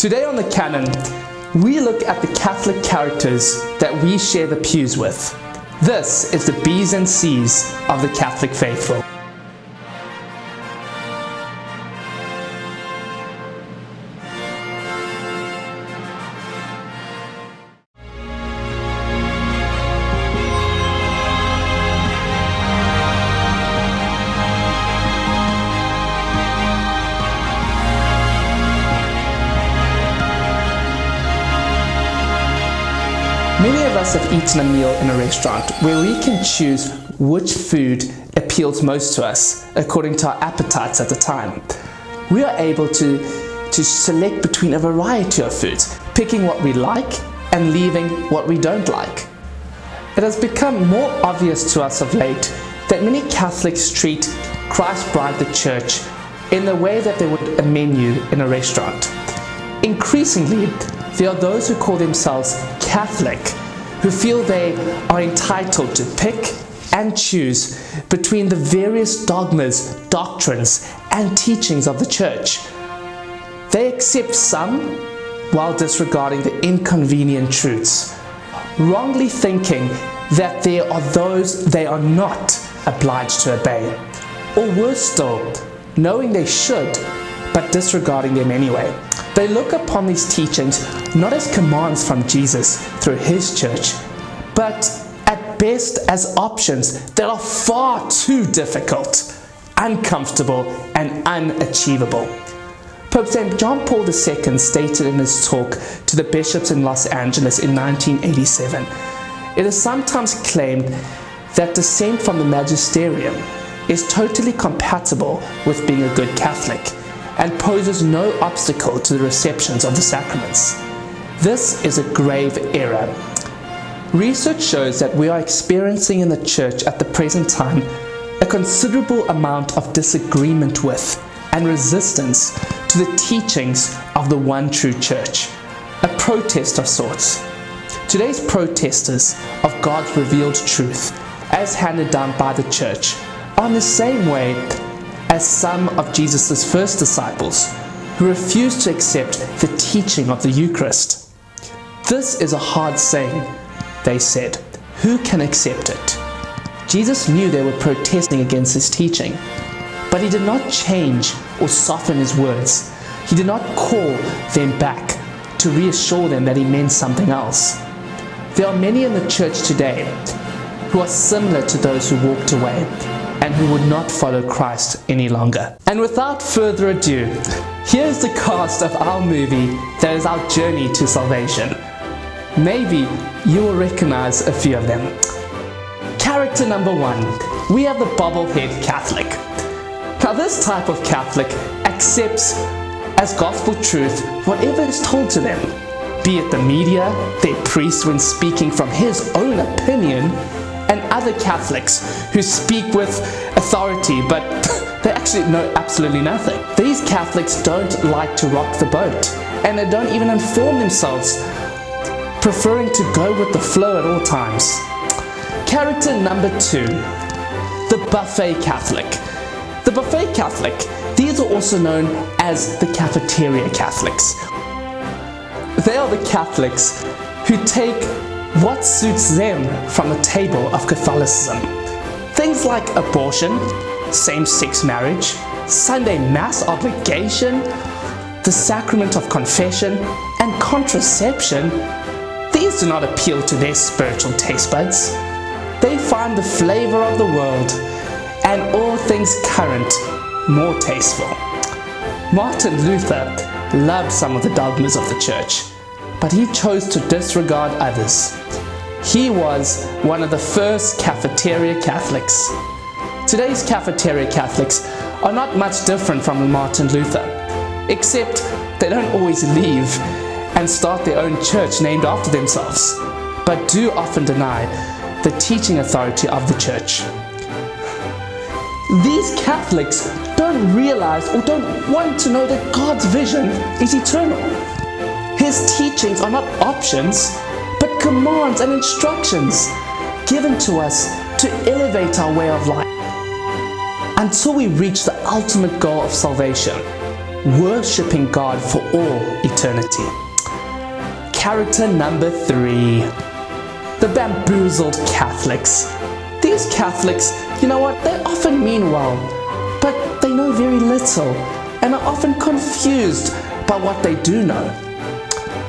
Today on the Canon, we look at the Catholic characters that we share the pews with. This is the B's and C's of the Catholic faithful. Many of us have eaten a meal in a restaurant where we can choose which food appeals most to us according to our appetites at the time. We are able to select between a variety of foods, picking what we like and leaving what we don't like. It has become more obvious to us of late that many Catholics treat Christ's bride, the Church, in the way that they would a menu in a restaurant. Increasingly, there are those who call themselves Catholic, who feel they are entitled to pick and choose between the various dogmas, doctrines, and teachings of the Church. They accept some while disregarding the inconvenient truths, wrongly thinking that there are those they are not obliged to obey, or worse still, knowing they should, but disregarding them anyway. They look upon these teachings not as commands from Jesus through His Church, but at best as options that are far too difficult, uncomfortable, and unachievable. Pope St. John Paul II stated in his talk to the bishops in Los Angeles in 1987, "It is sometimes claimed that descent from the magisterium is totally compatible with being a good Catholic, and poses no obstacle to the receptions of the sacraments. This is a grave error. Research shows that we are experiencing in the Church at the present time a considerable amount of disagreement with and resistance to the teachings of the one true Church, a protest of sorts. Today's protesters of God's revealed truth, as handed down by the Church, are in the same way as some of Jesus' first disciples who refused to accept the teaching of the Eucharist. This is a hard saying, they said. Who can accept it? Jesus knew they were protesting against His teaching, but He did not change or soften His words. He did not call them back to reassure them that He meant something else. There are many in the Church today who are similar to those who walked away and who would not follow Christ any longer. And without further ado, here's the cast of our movie that is our journey to salvation. Maybe you will recognize a few of them. Character number 1, we have the bobblehead Catholic. Now this type of Catholic accepts as gospel truth whatever is told to them, be it the media, their priest when speaking from his own opinion, and other Catholics who speak with authority but they actually know absolutely nothing. These Catholics don't like to rock the boat, and they don't even inform themselves, preferring to go with the flow at all times. Character number 2, the buffet Catholic. The buffet Catholic, these are also known as the cafeteria Catholics. They are the Catholics who take what suits them from the table of Catholicism. Things like abortion, same-sex marriage, Sunday Mass obligation, the sacrament of confession, and contraception. These do not appeal to their spiritual taste buds. They find the flavor of the world and all things current more tasteful. Martin Luther loved some of the dogmas of the Church, but he chose to disregard others. He was one of the first cafeteria Catholics. Today's cafeteria Catholics are not much different from Martin Luther, except they don't always leave and start their own church named after themselves, but do often deny the teaching authority of the Church. These Catholics don't realize or don't want to know that God's vision is eternal. His teachings are not options, but commands and instructions given to us to elevate our way of life until we reach the ultimate goal of salvation, worshipping God for all eternity. Character number 3, the bamboozled Catholics. These Catholics, you know what, they often mean well, but they know very little and are often confused by what they do know.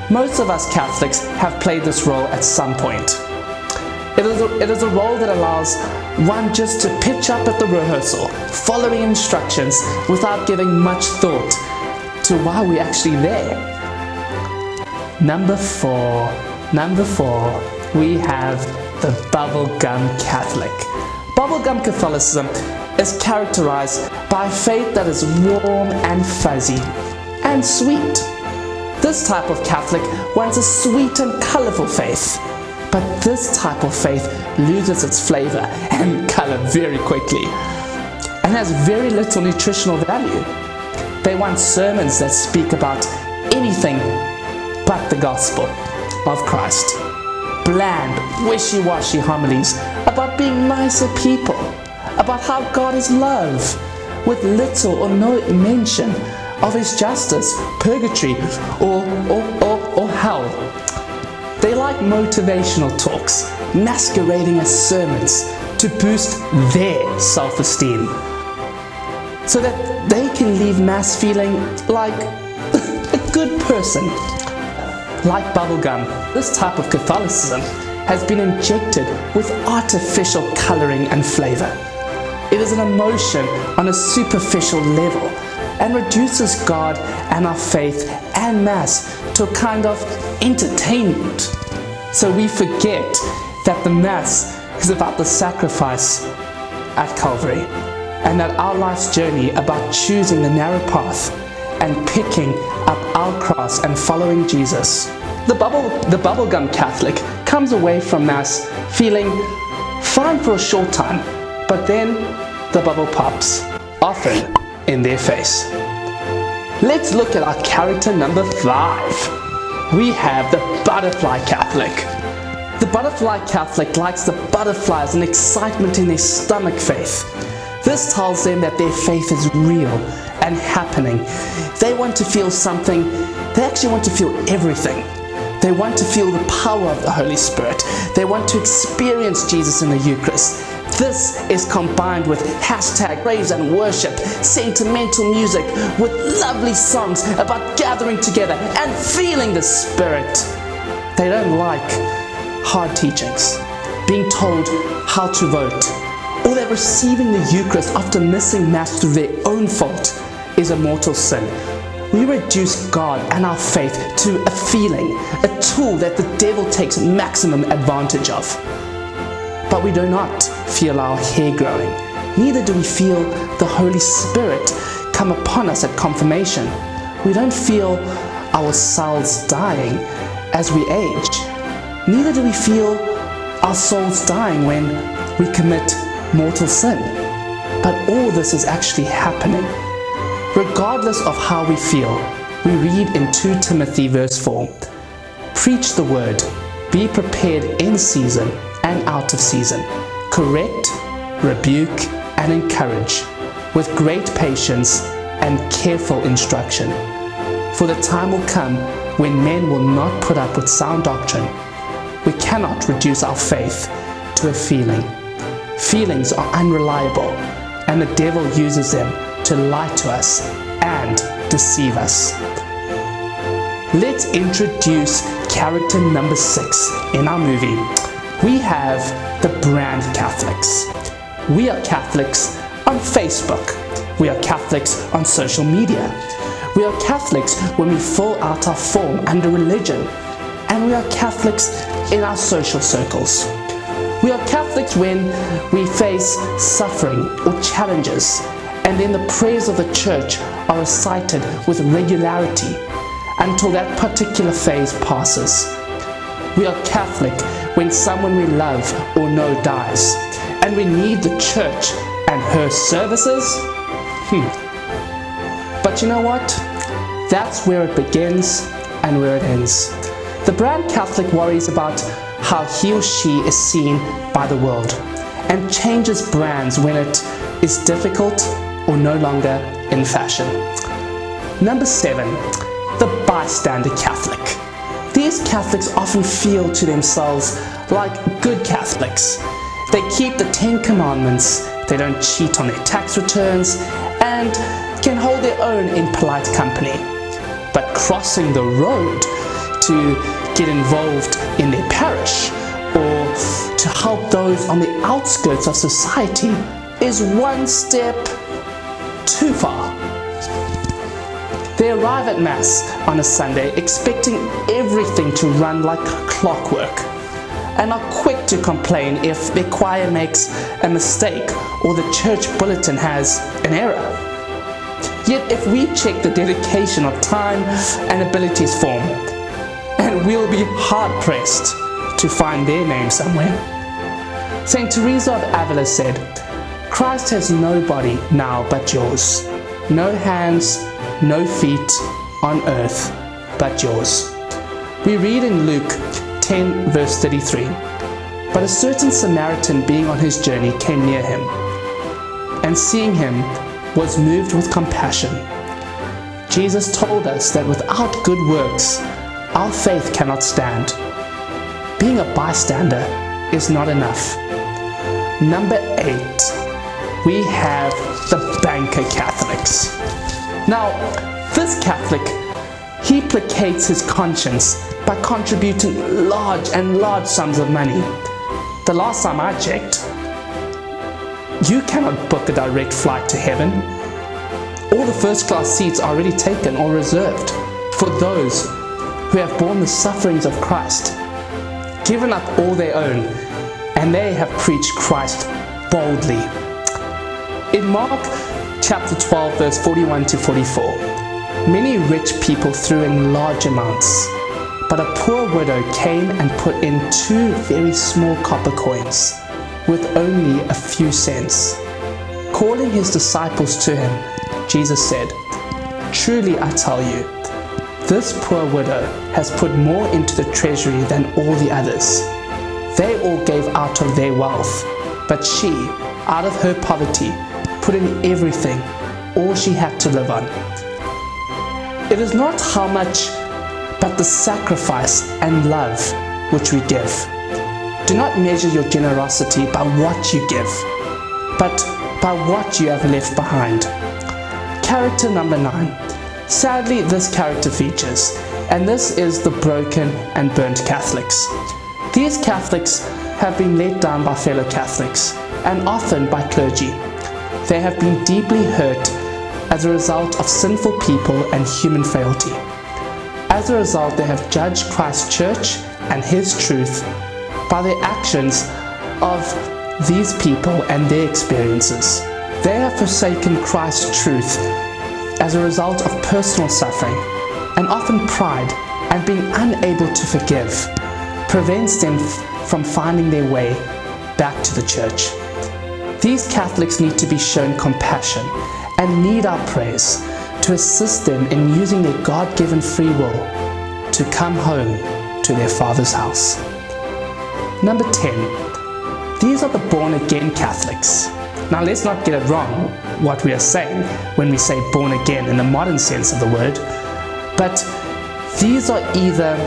Most of us Catholics have played this role at some point. It is a role that allows one just to pitch up at the rehearsal, following instructions without giving much thought to why we're actually there. Number four, we have the Bubblegum Catholic. Bubblegum Catholicism is characterized by a faith that is warm and fuzzy and sweet. This type of Catholic wants a sweet and colorful faith, but this type of faith loses its flavor and color very quickly and has very little nutritional value. They want sermons that speak about anything but the gospel of Christ. Bland, wishy-washy homilies about being nicer people, about how God is love, with little or no mention of His justice, purgatory, or hell. They like motivational talks, masquerading as sermons to boost their self-esteem, so that they can leave Mass feeling like a good person. Like bubblegum, this type of Catholicism has been injected with artificial coloring and flavor. It is an emotion on a superficial level and reduces God and our faith and Mass to a kind of entertainment. So we forget that the Mass is about the sacrifice at Calvary, and that our life's journey about choosing the narrow path and picking up our cross and following Jesus. The bubblegum Catholic comes away from Mass feeling fine for a short time, but then the bubble pops, often in their face. Let's look at our character number 5. We have the butterfly Catholic. The butterfly Catholic likes the butterflies and excitement in their stomach faith. This tells them that their faith is real and happening. They want to feel something. They actually want to feel everything. They want to feel the power of the Holy Spirit. They want to experience Jesus in the Eucharist. This is combined with #praise and worship, sentimental music with lovely songs about gathering together and feeling the Spirit. They don't like hard teachings, being told how to vote, or that receiving the Eucharist after missing Mass through their own fault is a mortal sin. We reduce God and our faith to a feeling, a tool that the devil takes maximum advantage of. But we do not feel our hair growing. Neither do we feel the Holy Spirit come upon us at confirmation. We don't feel our cells dying as we age. Neither do we feel our souls dying when we commit mortal sin. But all this is actually happening. Regardless of how we feel, we read in 2 Timothy verse 4, "Preach the word, be prepared in season and out of season. Correct, rebuke, and encourage, with great patience and careful instruction. For the time will come when men will not put up with sound doctrine." We cannot reduce our faith to a feeling. Feelings are unreliable, and the devil uses them to lie to us and deceive us. Let's introduce character number 6 in our movie. We have the brand Catholics. We are Catholics on Facebook. We are Catholics on social media. We are Catholics when we fill out our form under religion. And we are Catholics in our social circles. We are Catholics when we face suffering or challenges, and then the prayers of the Church are recited with regularity until that particular phase passes. We are Catholic when someone we love or know dies, and we need the Church and her services. But you know what? That's where it begins and where it ends. The brand Catholic worries about how he or she is seen by the world, and changes brands when it is difficult or no longer in fashion. Number 7, the bystander Catholic. These Catholics often feel to themselves like good Catholics. They keep the 10 Commandments, they don't cheat on their tax returns, and can hold their own in polite company. But crossing the road to get involved in their parish or to help those on the outskirts of society is one step too far. They arrive at Mass on a Sunday expecting everything to run like clockwork and are quick to complain if their choir makes a mistake or the church bulletin has an error. Yet if we check the dedication of time and abilities form, and we'll be hard-pressed to find their name somewhere. St. Teresa of Avila said, "Christ has no body now but yours, no hands, no feet on earth but yours." We read in Luke 10 verse 33, "But a certain Samaritan being on his journey came near him, and seeing him was moved with compassion." Jesus told us that without good works, our faith cannot stand. Being a bystander is not enough. Number 8, we have the banker Catholics. Now, this Catholic, he placates his conscience by contributing large sums of money. The last time I checked, you cannot book a direct flight to heaven. All the first class seats are already taken or reserved for those who have borne the sufferings of Christ, given up all their own, and they have preached Christ boldly. In Mark chapter 12 verse 41 to 44, many rich people threw in large amounts, but a poor widow came and put in 2 very small copper coins with only a few cents. Calling his disciples to him, Jesus said, "Truly I tell you, this poor widow has put more into the treasury than all the others. They all gave out of their wealth, but she, out of her poverty, put in everything, all she had to live on." It is not how much, but the sacrifice and love which we give. Do not measure your generosity by what you give, but by what you have left behind. Character number 9. Sadly, this character features, and this is the broken and burnt Catholics. These Catholics have been let down by fellow Catholics, and often by clergy. They have been deeply hurt as a result of sinful people and human frailty. As a result, they have judged Christ's church and his truth by the actions of these people and their experiences. They have forsaken Christ's truth as a result of personal suffering, and often pride and being unable to forgive prevents them from finding their way back to the church. These Catholics need to be shown compassion and need our prayers to assist them in using their God-given free will to come home to their Father's house. Number 10. These are the born-again Catholics. Now let's not get it wrong what we are saying when we say born again in the modern sense of the word, but these are either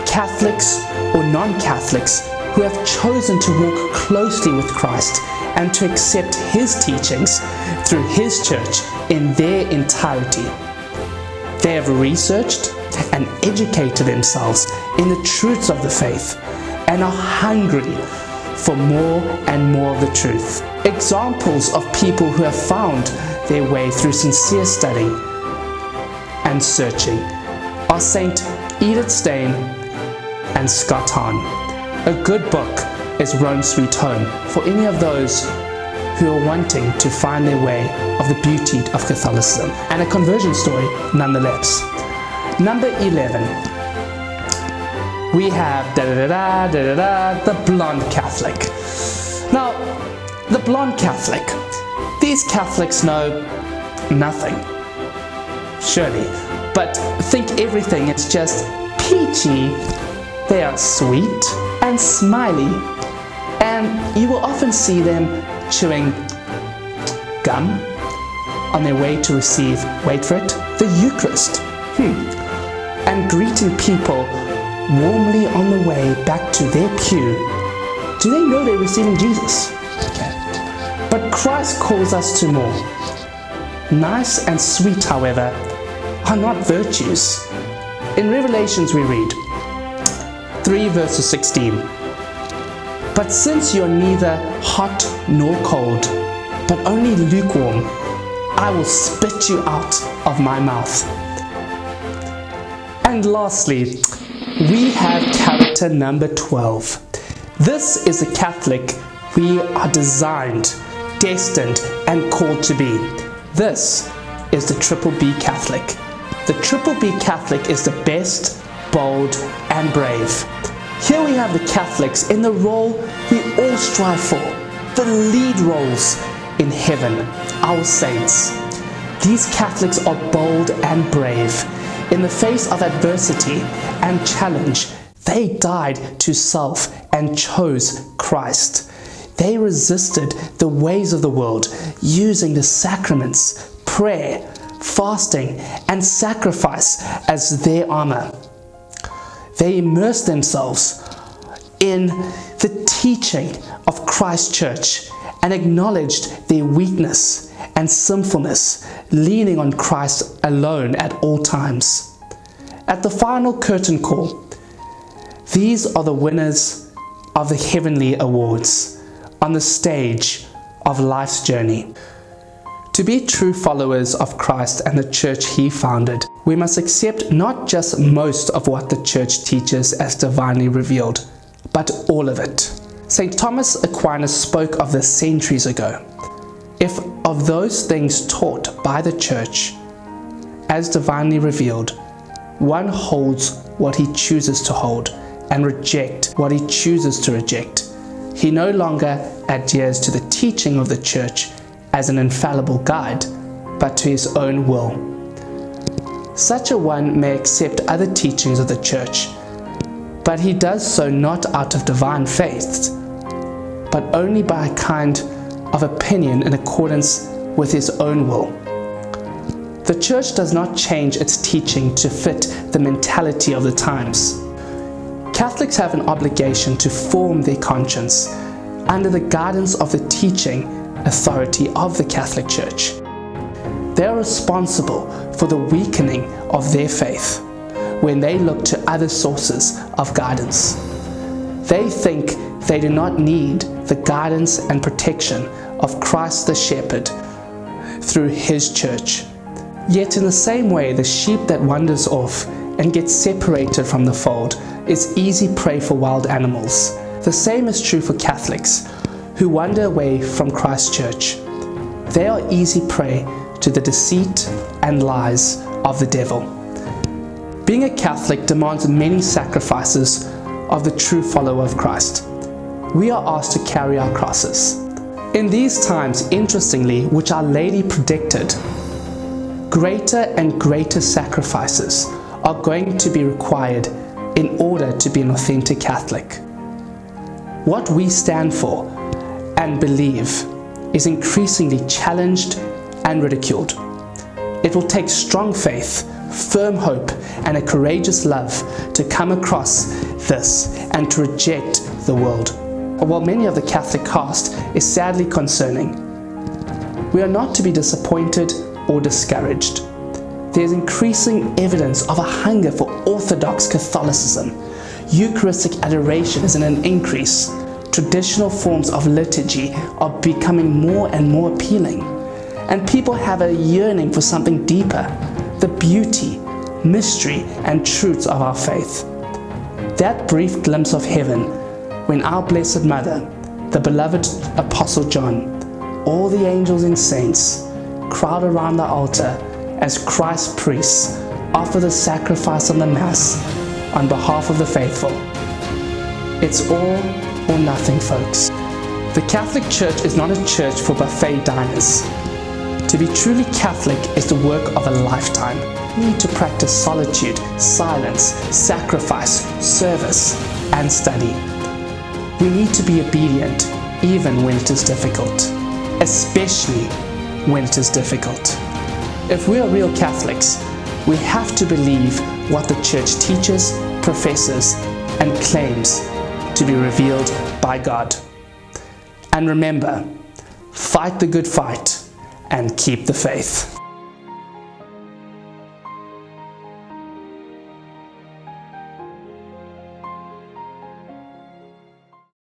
Catholics or non-Catholics who have chosen to walk closely with Christ and to accept his teachings through his church in their entirety. They have researched and educated themselves in the truths of the faith and are hungry for more and more of the truth. Examples of people who have found their way through sincere study and searching are St. Edith Stein and Scott Hahn. A good book is Rome Sweet Home for any of those who are wanting to find their way of the beauty of Catholicism, and a conversion story nonetheless. Number 11. We have the blonde Catholic. Now, the blonde Catholic. These Catholics know nothing, surely, but think everything is just peachy. They are sweet and smiley, and you will often see them chewing gum on their way to receive, wait for it, the Eucharist. And greeting people warmly on the way back to their pew. Do they know they're receiving Jesus? Okay. But Christ calls us to more. Nice and sweet, however, are not virtues. In Revelations we read 3 verses 16. But since you're neither hot nor cold, but only lukewarm, I will spit you out of my mouth. And lastly, we have character number 12. This is a Catholic we are designed, destined, and called to be. This is the Triple B Catholic. The Triple B Catholic is the best, bold, and brave. Here we have the Catholics in the role we all strive for, the lead roles in heaven, our saints. These Catholics are bold and brave. In the face of adversity and challenge, they died to self and chose Christ. They resisted the ways of the world, using the sacraments, prayer, fasting, and sacrifice as their armor. They immersed themselves in the teaching of Christ's church and acknowledged their weakness and sinfulness, leaning on Christ alone at all times. At the final curtain call, these are the winners of the heavenly awards on the stage of life's journey. To be true followers of Christ and the church he founded, we must accept not just most of what the church teaches as divinely revealed, but all of it. St. Thomas Aquinas spoke of this centuries ago. If of those things taught by the church as divinely revealed, one holds what he chooses to hold and reject what he chooses to reject, he no longer adheres to the teaching of the church as an infallible guide, but to his own will. Such a one may accept other teachings of the church, but he does so not out of divine faith, but only by a kind of opinion in accordance with his own will. The church does not change its teaching to fit the mentality of the times. Catholics have an obligation to form their conscience under the guidance of the teaching authority of the Catholic Church. They are responsible for the weakening of their faith when they look to other sources of guidance. They think they do not need the guidance and protection of Christ the Shepherd through his church. Yet in the same way, the sheep that wanders off and gets separated from the fold is easy prey for wild animals. The same is true for Catholics who wander away from Christ's church. They are easy prey to the deceit and lies of the devil. Being a Catholic demands many sacrifices of the true follower of Christ. We are asked to carry our crosses. In these times, interestingly, which Our Lady predicted, greater and greater sacrifices are going to be required in order to be an authentic Catholic. What we stand for and believe is increasingly challenged and ridiculed. It will take strong faith, firm hope, and a courageous love to come across this and to reject the world. While many of the Catholic cast is sadly concerning, we are not to be disappointed or discouraged. There is increasing evidence of a hunger for Orthodox Catholicism. Eucharistic adoration is in an increase. Traditional forms of liturgy are becoming more and more appealing. And people have a yearning for something deeper, the beauty, mystery, and truths of our faith. That brief glimpse of heaven when our Blessed Mother, the beloved Apostle John, all the angels and saints crowd around the altar as Christ's priests offer the sacrifice on the Mass on behalf of the faithful. It's all or nothing, folks. The Catholic Church is not a church for buffet diners. To be truly Catholic is the work of a lifetime. We need to practice solitude, silence, sacrifice, service, and study. We need to be obedient even when it is difficult, especially when it is difficult. If we are real Catholics, we have to believe what the Church teaches, professes, and claims to be revealed by God. And remember, fight the good fight and keep the faith.